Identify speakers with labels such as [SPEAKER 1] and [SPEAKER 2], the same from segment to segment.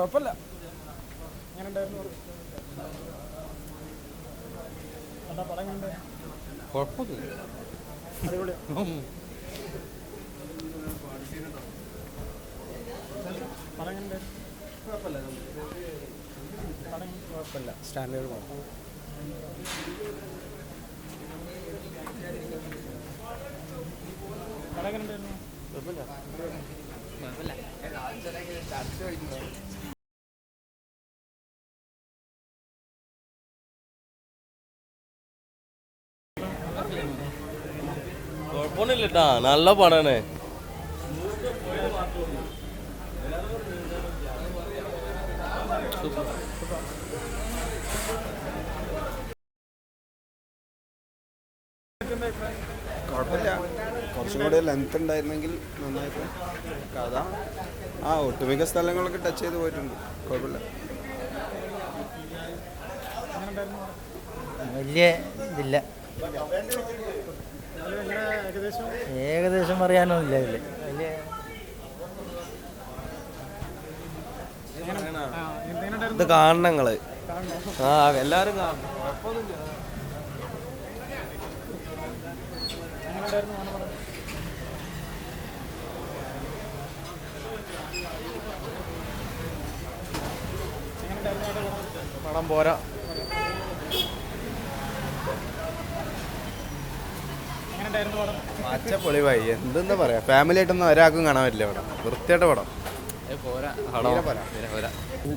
[SPEAKER 1] കുഴപ്പമില്ല. എങ്ങനെ ഉണ്ടായിരുന്നു? എന്താ പടം കണ്ടത്?
[SPEAKER 2] കുഴപ്പമൊന്നുമില്ല,
[SPEAKER 1] അടിപൊളിയാണ്. പടം കണ്ടത്
[SPEAKER 2] കുഴപ്പമില്ല,
[SPEAKER 1] പടം
[SPEAKER 2] കുഴപ്പമില്ല, സ്റ്റാൻഡേർഡ് പടം.
[SPEAKER 1] പടം എങ്ങനെ ഉണ്ടായിരുന്നു?
[SPEAKER 2] കുഴപ്പമില്ല.
[SPEAKER 3] കുഴപ്പമൊന്നുമില്ല കേട്ടാ, നല്ല പടമാണ്.
[SPEAKER 4] കുഴപ്പമില്ല, കുറച്ചും കൂടി ലെങ്ത് ഉണ്ടായിരുന്നെങ്കിൽ നന്നായിട്ട്. കഥ ഒട്ടുമിക്ക സ്ഥലങ്ങളൊക്കെ ടച്ച് ചെയ്ത് പോയിട്ടുണ്ട്. കുഴപ്പമില്ല.
[SPEAKER 5] വലിയ ഇതില്ല, ഏകദേശം പറയാനൊന്നുമില്ല ഇതിൽ വലിയ.
[SPEAKER 3] ഇത് കാണണം നിങ്ങള്, എല്ലാരും കാണണം.
[SPEAKER 2] പടം പോരാ.
[SPEAKER 4] അച്ഛ പൊളിവായി, എന്തെന്നാ പറയാ, ഫാമിലി ആയിട്ടൊന്നും ഒരാൾക്കും കാണാൻ പറ്റില്ല പടം. വൃത്തിയായിട്ട് പടം.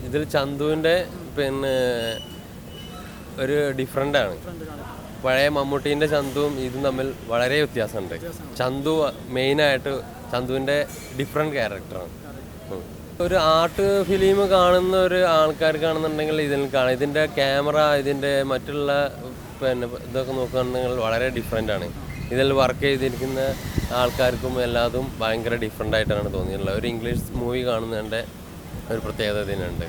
[SPEAKER 3] ഇതിൽ ചന്തുവിൻ്റെ പിന്നെ ഒരു ഡിഫറൻ്റ് ആണ്. പഴയ മമ്മൂട്ടീൻ്റെ ചന്തുവും ഇതും തമ്മിൽ വളരെ വ്യത്യാസമുണ്ട്. ചന്തു മെയിനായിട്ട് ചന്തുവിൻ്റെ ഡിഫറെൻറ്റ് ക്യാരക്ടറാണ്. ഒരു ആർട്ട് ഫിലിം കാണുന്ന ഒരു ആൾക്കാർക്കാണെന്നുണ്ടെങ്കിൽ ഇതിൽ കാണാം. ഇതിൻ്റെ ക്യാമറ, ഇതിൻ്റെ മറ്റുള്ള പിന്നെ ഇതൊക്കെ നോക്കുകയാണെന്നുണ്ടെങ്കിൽ വളരെ ഡിഫറെൻ്റ് ആണ്. ഇതിൽ വർക്ക് ചെയ്തിരിക്കുന്ന ആൾക്കാർക്കും എല്ലാതും ഭയങ്കര ഡിഫറെൻ്റ് ആയിട്ടാണ് തോന്നിയിട്ടുള്ളത്. ഒരു ഇംഗ്ലീഷ് മൂവി കാണുന്നതിൻ്റെ ഒരു പ്രത്യേകത ഇതിനുണ്ട്.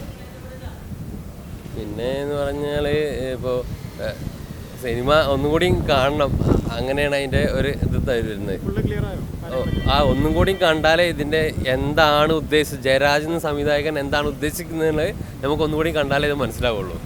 [SPEAKER 3] പിന്നെ എന്ന് പറഞ്ഞാൽ ഇപ്പോൾ സിനിമ ഒന്നും കൂടി കാണണം, അങ്ങനെയാണ് അതിൻ്റെ ഒരു ഇത് തരുന്നത്. ഒന്നും കൂടി കണ്ടാലേ ഇതിൻ്റെ എന്താണ് ഉദ്ദേശിച്ചത്, ജയരാജ് എന്ന സംവിധായകൻ എന്താണ് ഉദ്ദേശിക്കുന്നത് നമുക്ക് ഒന്നും കൂടി കണ്ടാലേ ഇത് മനസ്സിലാവുള്ളൂ.